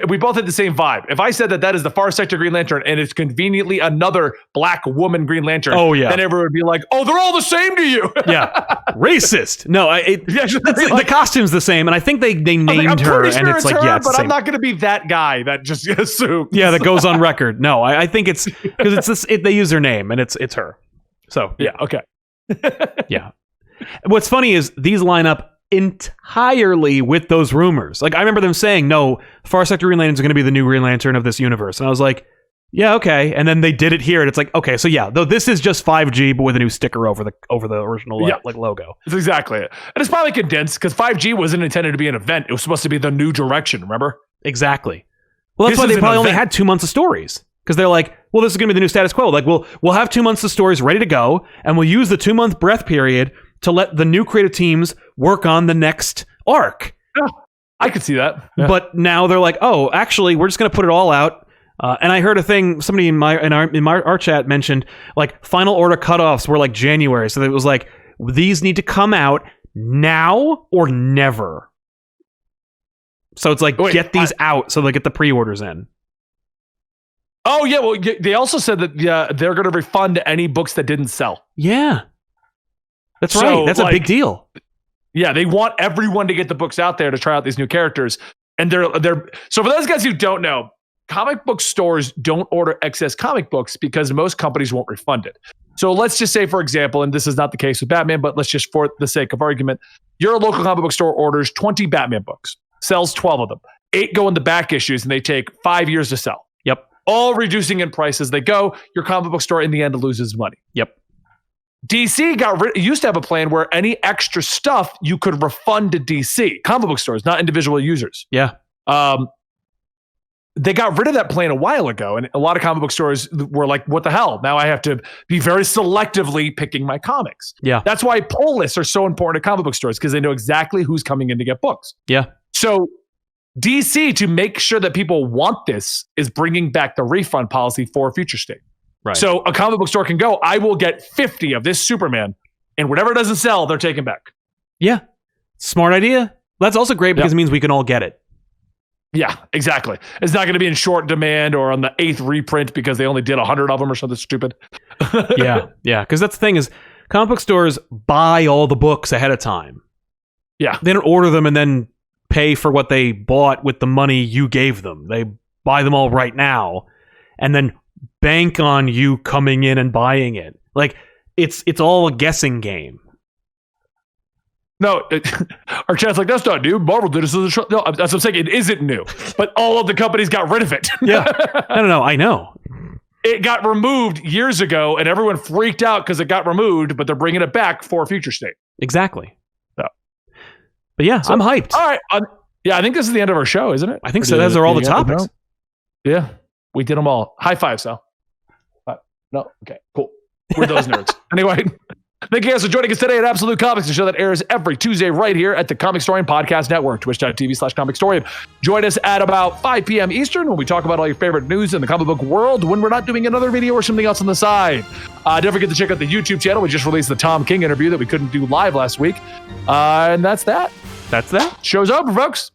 we both had the same vibe. If I said that is the Far Sector Green Lantern and it's conveniently another black woman Green Lantern, then everyone would be like, "Oh, they're all the same to you." Yeah, racist. No, the costume's the same, and I think they named her, sure and it's like, her, yeah, it's but I'm not going to be that guy that just assumes. Yeah, that goes on record. No, I think it's because it's this. They use her name, and it's her. So yeah, okay, yeah. What's funny is these line up entirely with those rumors. Like, I remember them saying, no, Far Sector Green Lantern is going to be the new Green Lantern of this universe. And I was like, yeah, okay. And then they did it here, and it's like, okay, so yeah, though this is just 5G, but with a new sticker over the original like logo. That's exactly it. And it's probably condensed because 5G wasn't intended to be an event. It was supposed to be the new direction, remember? Exactly. Well, that's why they probably only had 2 months of stories. Because they're like, well, this is going to be the new status quo. Like, we'll have 2 months of stories ready to go, and we'll use the 2-month breath period to let the new creative teams work on the next arc. Yeah, I could see that. Yeah. But now they're like, oh, actually, we're just going to put it all out. And I heard a thing, somebody in our chat mentioned, like, final order cutoffs were like January. So it was like, these need to come out now or never. So it's like, get these out so they get the pre-orders in. Oh, yeah. Well, they also said that they're going to refund any books that didn't sell. Yeah. That's right. That's a big deal. Yeah, they want everyone to get the books out there to try out these new characters. And they're so for those guys who don't know, comic book stores don't order excess comic books because most companies won't refund it. So let's just say, for example, and this is not the case with Batman, but let's just, for the sake of argument, your local comic book store orders 20 Batman books, sells 12 of them. 8 go in the back issues, and they take 5 years to sell. Yep. All reducing in price as they go. Your comic book store, in the end, loses money. Yep. DC used to have a plan where any extra stuff you could refund to DC, comic book stores, not individual users. Yeah. They got rid of that plan a while ago, and a lot of comic book stores were like, what the hell? Now I have to be very selectively picking my comics. Yeah. That's why pull lists are so important to comic book stores, because they know exactly who's coming in to get books. Yeah. So DC, to make sure that people want this, is bringing back the refund policy for a future state. Right. So a comic book store can go, I will get 50 of this Superman, and whatever doesn't sell, they're taking back. Yeah. Smart idea. That's also great because it means we can all get it. Yeah, exactly. It's not going to be in short demand or on the 8th reprint because they only did 100 of them or something stupid. Yeah. Because that's the thing is, comic book stores buy all the books ahead of time. Yeah. They don't order them and then pay for what they bought with the money you gave them. They buy them all right now and then bank on you coming in and buying it. Like, it's all a guessing game. No, our chat's like, that's not new. Marvel did this as a show. No, that's what I'm saying. It isn't new, but all of the companies got rid of it. Yeah. No, I know. It got removed years ago, and everyone freaked out because it got removed, but they're bringing it back for a future state. Exactly. So, but yeah, I'm hyped. All right. Yeah, I think this is the end of our show, isn't it? I think so. Those are all the topics. Yeah, we did them all. High five, Sal. No? Okay, cool. We're those nerds. Anyway. Thank you guys for joining us today at Absolute Comics, a show that airs every Tuesday right here at the Comic Historian Podcast Network, twitch.tv/Comic Historian. Join us at about 5 p.m. Eastern when we talk about all your favorite news in the comic book world when we're not doing another video or something else on the side. Don't forget to check out the YouTube channel. We just released the Tom King interview that we couldn't do live last week. And that's that. That's that. Show's over, folks.